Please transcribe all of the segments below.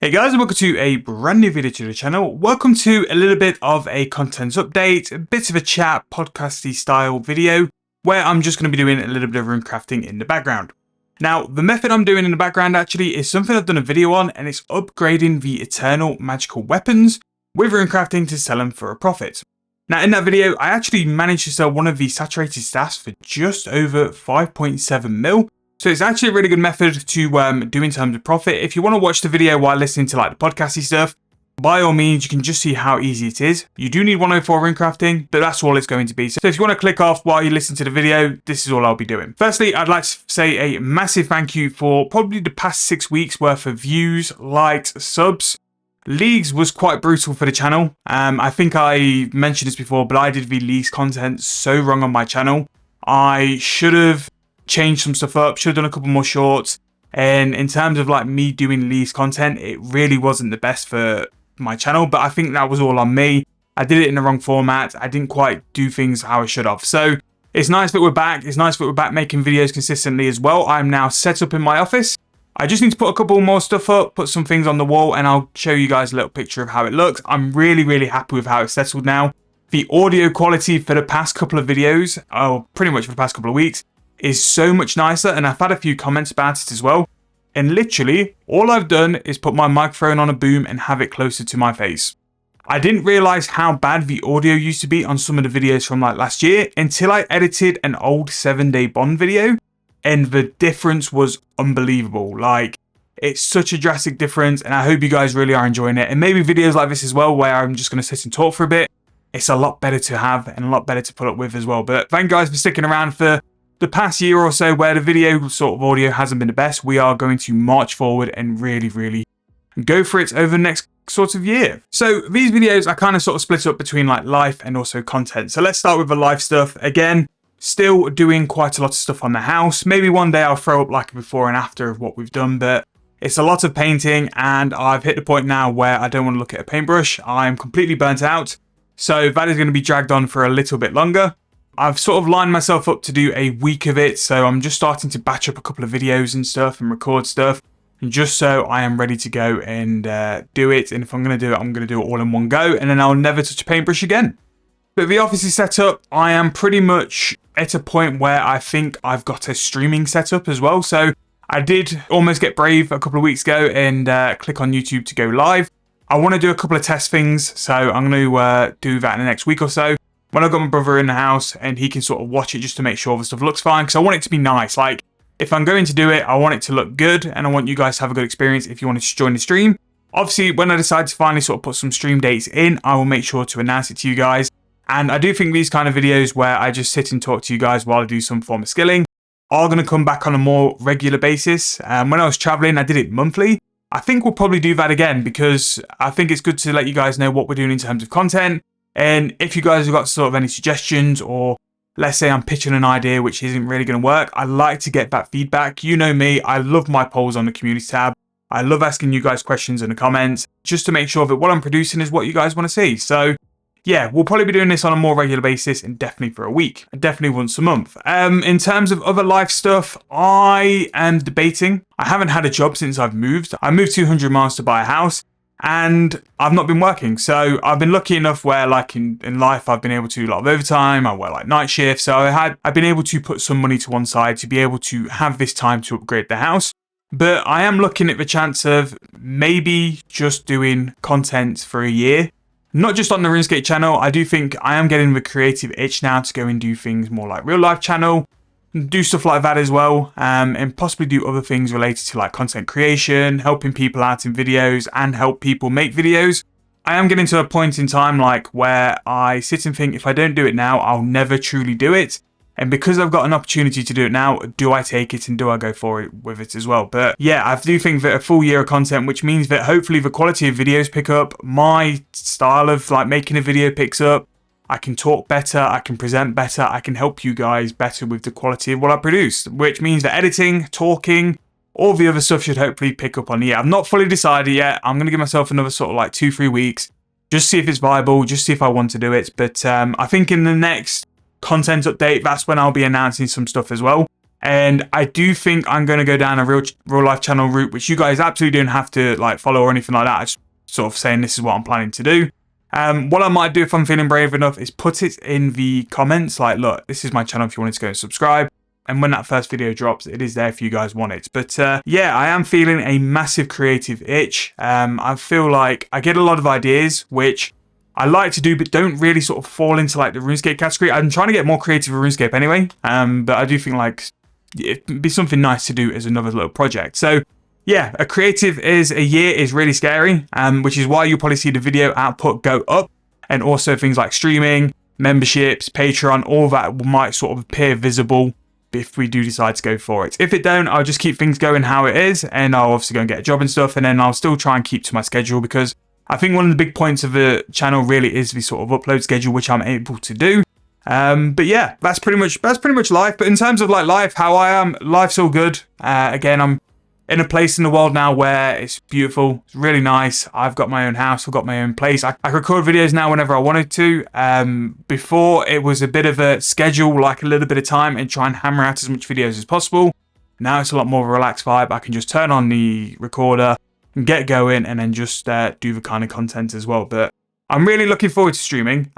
Hey guys, and welcome to a brand new video to the channel. Welcome to a little bit of a content update, a bit of a chat, podcasty style video, where I'm just going to be doing a little bit of rune crafting in the background. Now, the method I'm doing in the background actually is something I've done a video on, and it's upgrading the eternal magical weapons with rune crafting to sell them for a profit. Now, in that video, I actually managed to sell one of the saturated staffs for just over 5.7 mil. So it's actually a really good method to do in terms of profit. If you want to watch the video while listening to like the podcasty stuff, by all means, you can just see how easy it is. You do need 104 rune crafting, but that's all it's going to be. So if you want to click off while you listen to the video, this is all I'll be doing. Firstly, I'd like to say a massive thank you for probably the past 6 weeks worth of views, likes, subs. Leagues was quite brutal for the channel. I think I mentioned this before, but I did the leagues content so wrong on my channel. I should have changed some stuff up, should have done a couple more shorts, and in terms of like me doing leagues content, it really wasn't the best for my channel, but I think that was all on me. I did it in the wrong format. I didn't quite do things how I should have. So it's nice that we're back. It's nice that we're back making videos consistently as well. I'm now set up in my office. I just need to put a couple more stuff up, put some things on the wall, and I'll show you guys a little picture of how it looks. I'm really happy with how it's settled now. The audio quality for the past couple of videos, pretty much for the past couple of weeks, is so much nicer, and I've had a few comments about it as well. And literally, all I've done is put my microphone on a boom and have it closer to my face. I didn't realize how bad the audio used to be on some of the videos from like last year until I edited an old 7-day bond video, and the difference was unbelievable. Like, it's such a drastic difference, and I hope you guys really are enjoying it. And maybe videos like this as well, where I'm just going to sit and talk for a bit. It's a lot better to have and a lot better to put up with as well. But thank you guys for sticking around for the past year or so where the video sort of audio hasn't been the best. We are going to march forward and really go for it over the next sort of year. So these videos are kind of sort of split up between like life and also content. So let's start with the life stuff. Again, still doing quite a lot of stuff on the house. Maybe one day I'll throw up like a before and after of what we've done, but it's a lot of painting, and I've hit the point now where I don't want to look at a paintbrush. I'm completely burnt out. So that is going to be dragged on for a little bit longer. I've sort of lined myself up to do a week of it, so I'm just starting to batch up a couple of videos and stuff and record stuff, and just so I am ready to go and do it. And if I'm going to do it, I'm going to do it all in one go, and then I'll never touch a paintbrush again. But the office is set up. I am pretty much at a point where I think I've got a streaming setup as well. So I did almost get brave a couple of weeks ago and click on YouTube to go live. I want to do a couple of test things, so I'm going to do that in the next week or so, when I've got my brother in the house and he can sort of watch it just to make sure the stuff looks fine, because I want it to be nice. Like, if I'm going to do it, I want it to look good, and I want you guys to have a good experience if you want to join the stream. Obviously, when I decide to finally sort of put some stream dates in, I will make sure to announce it to you guys. And I do think these kind of videos where I just sit and talk to you guys while I do some form of skilling are going to come back on a more regular basis. When I was traveling, I did it monthly. I think we'll probably do that again, because I think it's good to let you guys know what we're doing in terms of content. And if you guys have got sort of any suggestions, or let's say I'm pitching an idea which isn't really going to work, I like to get that feedback. You know me, I love my polls on the community tab. I love asking you guys questions in the comments, just to make sure that what I'm producing is what you guys want to see. So yeah, we'll probably be doing this on a more regular basis, and definitely for a week, and definitely once a month. In terms of other life stuff, I am debating. I haven't had a job since I've moved. I moved 200 miles to buy a house, and I've not been working. So I've been lucky enough where like in life, I've been able to do a lot of overtime. I work like night shifts. So I've been able to put some money to one side to be able to have this time to upgrade the house. But I am looking at the chance of maybe just doing content for a year. Not just on the Runescape channel. I do think I am getting the creative itch now to go and do things more like real life channel, do stuff like that as well, and possibly do other things related to like content creation, helping people out in videos, and help people make videos. I am getting to a point in time like where I sit and think, if I don't do it now, I'll never truly do it. And because I've got an opportunity to do it now, do I take it and do I go for it with it as well? But yeah, I do think that a full year of content, which means that hopefully the quality of videos pick up, my style of like making a video picks up, I can talk better, I can present better, I can help you guys better with the quality of what I produce, which means that editing, talking, all the other stuff should hopefully pick up on the year. I've not fully decided yet. I'm going to give myself another sort of like 2-3 weeks, just see if it's viable, just see if I want to do it. But I think in the next content update, that's when I'll be announcing some stuff as well. And I do think I'm going to go down a real life channel route, which you guys absolutely don't have to like follow or anything like that. I'm just sort of saying this is what I'm planning to do. What I might do if I'm feeling brave enough is put it in the comments. Like, look, this is my channel if you wanted to go and subscribe. And when that first video drops, it is there if you guys want it. But yeah, I am feeling a massive creative itch. I feel like I get a lot of ideas, which I like to do, but don't really sort of fall into like the RuneScape category. I'm trying to get more creative with RuneScape anyway. But I do think like it'd be something nice to do as another little project. So yeah, a creative is a year is really scary, which is why you'll probably see the video output go up. And also things like streaming, memberships, Patreon, all that might sort of appear visible if we do decide to go for it. If it don't, I'll just keep things going how it is, and I'll obviously go and get a job and stuff, and then I'll still try and keep to my schedule, because I think one of the big points of the channel really is the sort of upload schedule, which I'm able to do. But yeah, that's pretty much life. But in terms of like life, how I am, life's all good. Again, I'm in a place in the world now where it's beautiful, it's really nice. I've got my own house, I've got my own place. I record videos now whenever I wanted to. Before, it was a bit of a schedule, like a little bit of time, and try and hammer out as much videos as possible. Now it's a lot more of a relaxed vibe. I can just turn on the recorder and get going, and then just do the kind of content as well. But I'm really looking forward to streaming.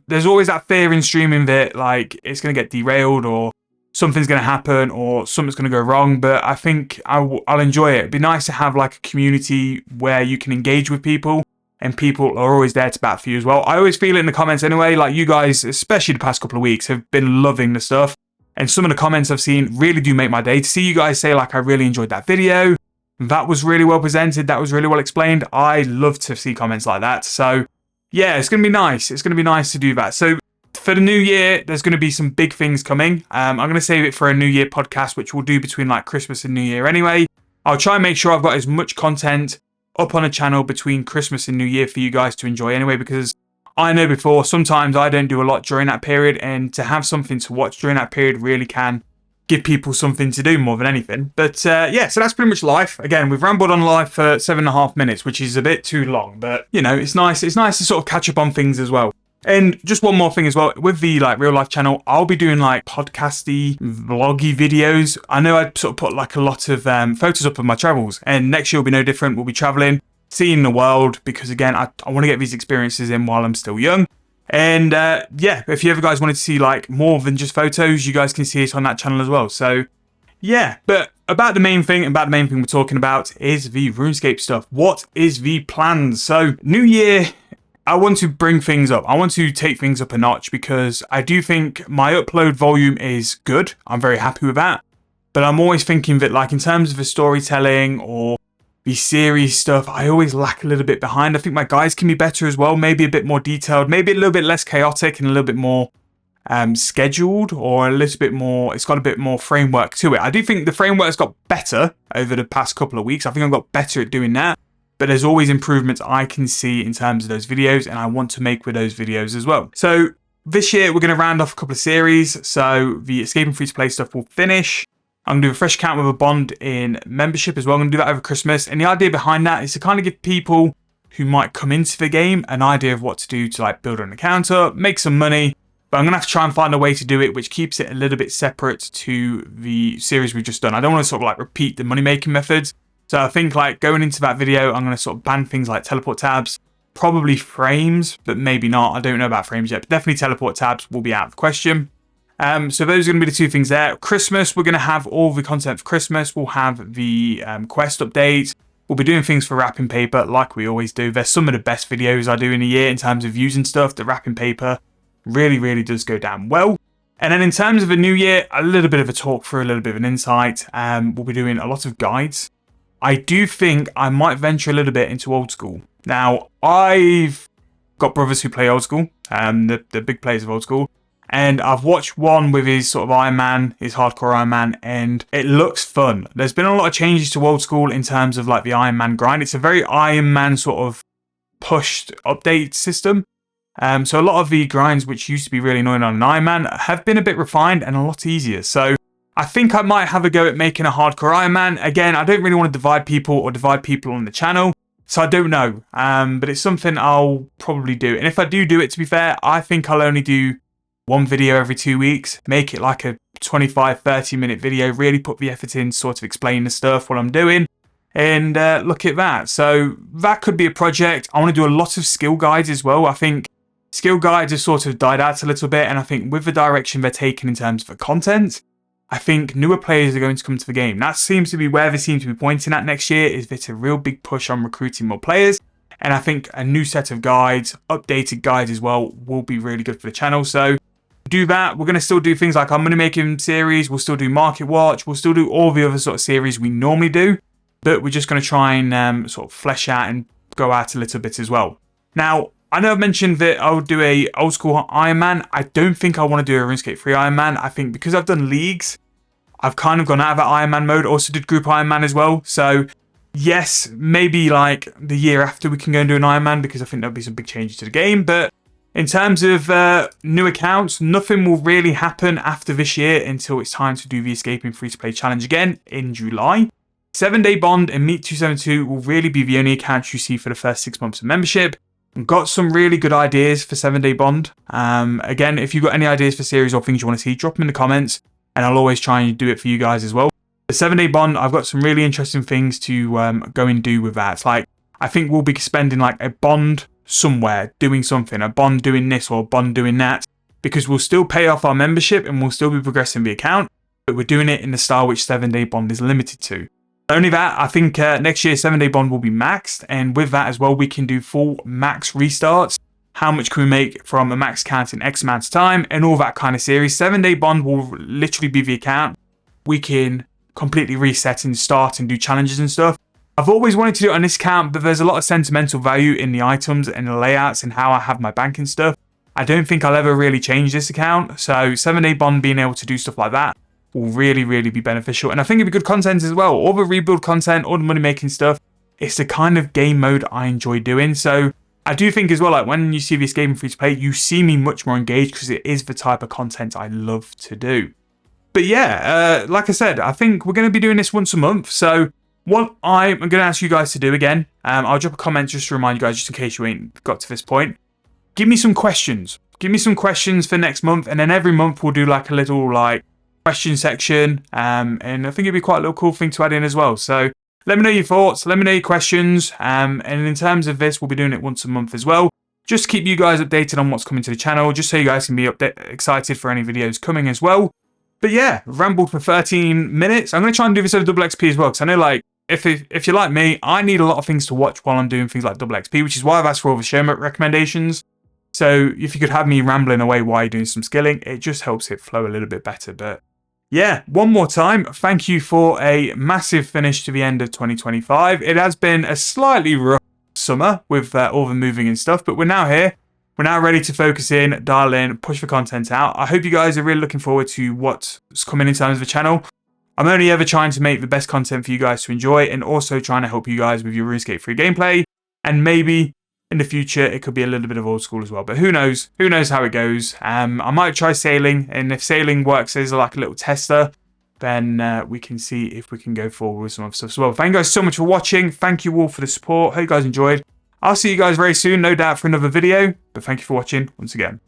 There's always that fear in streaming that like it's going to get derailed, or something's going to happen, or something's going to go wrong, but I think I'll enjoy it. It'd be nice to have like a community where you can engage with people, and people are always there to bat for you as well. I always feel it in the comments anyway, like you guys, especially the past couple of weeks, have been loving the stuff, and some of the comments I've seen really do make my day. To see you guys say like, I really enjoyed that video, that was really well presented, that was really well explained. I love to see comments like that. So yeah, it's going to be nice. It's going to be nice to do that. So for the new year, there's going to be some big things coming. I'm going to save it for a New Year podcast, which we'll do between like Christmas and New Year anyway. I'll try and make sure I've got as much content up on a channel between Christmas and New Year for you guys to enjoy anyway, because I know before, sometimes I don't do a lot during that period, and to have something to watch during that period really can give people something to do more than anything. But yeah, so that's pretty much life. Again, we've rambled on life for 7.5 minutes, which is a bit too long, but you know, it's nice to sort of catch up on things as well. And just one more thing as well, with the like real life channel, I'll be doing like podcasty, vloggy videos. I know I sort of put like a lot of photos up of my travels, and next year will be no different. We'll be traveling, seeing the world, because again, I want to get these experiences in while I'm still young. And yeah, if you ever guys wanted to see like more than just photos, you guys can see it on that channel as well. So yeah, but about the main thing we're talking about is the RuneScape stuff. What is the plan? So new year, I want to bring things up. I want to take things up a notch, because I do think my upload volume is good. I'm very happy with that. But I'm always thinking that like in terms of the storytelling or the series stuff, I always lack a little bit behind. I think my guides can be better as well. Maybe a bit more detailed, maybe a little bit less chaotic, and a little bit more scheduled, or a little bit more, it's got a bit more framework to it. I do think the framework's got better over the past couple of weeks. I think I've got better at doing that. But there's always improvements I can see in terms of those videos, and I want to make with those videos as well. So this year, we're going to round off a couple of series. So the escaping free-to-play stuff will finish. I'm going to do a fresh account with a bond in membership as well. I'm going to do that over Christmas. And the idea behind that is to kind of give people who might come into the game an idea of what to do to like build an account up, make some money. But I'm going to have to try and find a way to do it which keeps it a little bit separate to the series we've just done. I don't want to sort of like repeat the money-making methods. So I think like going into that video, I'm going to sort of ban things like teleport tabs, probably frames, but maybe not. I don't know about frames yet, but definitely teleport tabs will be out of the question. So those are going to be the two things there. Christmas, we're going to have all the content for Christmas. We'll have the quest updates. We'll be doing things for wrapping paper like we always do. They're some of the best videos I do in a year in terms of views and stuff. The wrapping paper really, really does go down well. And then in terms of a new year, a little bit of a talk through, a little bit of an insight. We'll be doing a lot of guides. I do think I might venture a little bit into old school. Now, I've got brothers who play old school, the big players of old school, and I've watched one with his sort of Iron Man, his hardcore Iron Man, and it looks fun. There's been a lot of changes to old school in terms of like the Iron Man grind. It's a very Iron Man sort of pushed update system. So a lot of the grinds which used to be really annoying on an Iron Man have been a bit refined and a lot easier. So I think I might have a go at making a hardcore Iron Man. Again, I don't really want to divide people on the channel, so I don't know. But it's something I'll probably do. And if I do it, to be fair, I think I'll only do one video every 2 weeks, make it like a 25-30 minute video, really put the effort in, sort of explain the stuff, what I'm doing, and look at that. So that could be a project. I want to do a lot of skill guides as well. I think skill guides have sort of died out a little bit, and I think with the direction they're taking in terms of the content, I think newer players are going to come to the game. That seems to be where they seem to be pointing at next year, is it's a real big push on recruiting more players. And I think a new set of guides, updated guides as well, will be really good for the channel. So do that. We're going to still do things like our money making series. We'll still do Market Watch. We'll still do all the other sort of series we normally do. But we're just going to try and sort of flesh out and go out a little bit as well. Now, I know I've mentioned that I'll do a old school Iron Man. I don't think I want to do a RuneScape 3 Iron Man. I think because I've done leagues, I've kind of gone out of that Iron Man mode. Also did group Iron Man as well. So yes, maybe like the year after we can go and do an Iron Man, because I think there'll be some big changes to the game. But in terms of new accounts, nothing will really happen after this year until it's time to do the Escaping Free-to-Play Challenge again in July. 7-Day Bond and Meet 272 will really be the only accounts you see for the first 6 months of membership. I've got some really good ideas for 7-Day Bond. Again, if you've got any ideas for series or things you want to see, drop them in the comments, and I'll always try and do it for you guys as well. The 7-Day Bond, I've got some really interesting things to go and do with that. Like, I think we'll be spending like a bond somewhere doing something, a bond doing this or a bond doing that, because we'll still pay off our membership and we'll still be progressing the account, but we're doing it in the style which 7-Day Bond is limited to. Not only that, I think next year 7-Day Bond will be maxed, and with that as well, we can do full max restarts. How much can we make from a max count in X amount of time, and all that kind of series. 7-Day Bond will literally be the account. We can completely reset and start and do challenges and stuff. I've always wanted to do it on this account, but there's a lot of sentimental value in the items and the layouts and how I have my bank and stuff. I don't think I'll ever really change this account, so 7-Day Bond being able to do stuff like that will really, really be beneficial. And I think it'll be good content as well. All the rebuild content, all the money making stuff, it's the kind of game mode I enjoy doing. So I do think as well, like when you see this game free to play, you see me much more engaged because it is the type of content I love to do. But yeah, like I said, I think we're going to be doing this once a month. So what I'm going to ask you guys to do again, I'll drop a comment just to remind you guys, just in case you ain't got to this point. Give me some questions. Give me some questions for next month, and then every month we'll do like a little like question section, and I think it'd be quite a little cool thing to add in as well. So let me know your thoughts, let me know your questions, and in terms of this, we'll be doing it once a month as well, just to keep you guys updated on what's coming to the channel, just so you guys can be excited for any videos coming as well. But yeah, rambled for 13 minutes. I'm going to try and do this over double XP as well, because I know like if you're like me, I need a lot of things to watch while I'm doing things like double XP, which is why I've asked for all the show recommendations. So if you could have me rambling away while you're doing some skilling, it just helps it flow a little bit better. But yeah, one more time, thank you for a massive finish to the end of 2025. It has been a slightly rough summer with all the moving and stuff, but we're now here. We're now ready to focus in, dial in, push the content out. I hope you guys are really looking forward to what's coming in terms of the channel. I'm only ever trying to make the best content for you guys to enjoy, and also trying to help you guys with your RuneScape free gameplay, and maybe in the future it could be a little bit of old school as well, but who knows how it goes. I might try sailing, and if sailing works as like a little tester, then we can see if we can go forward with some other stuff as well. Thank you guys so much for watching. Thank you all for the support. Hope you guys enjoyed. I'll see you guys very soon, no doubt, for another video, but thank you for watching once again.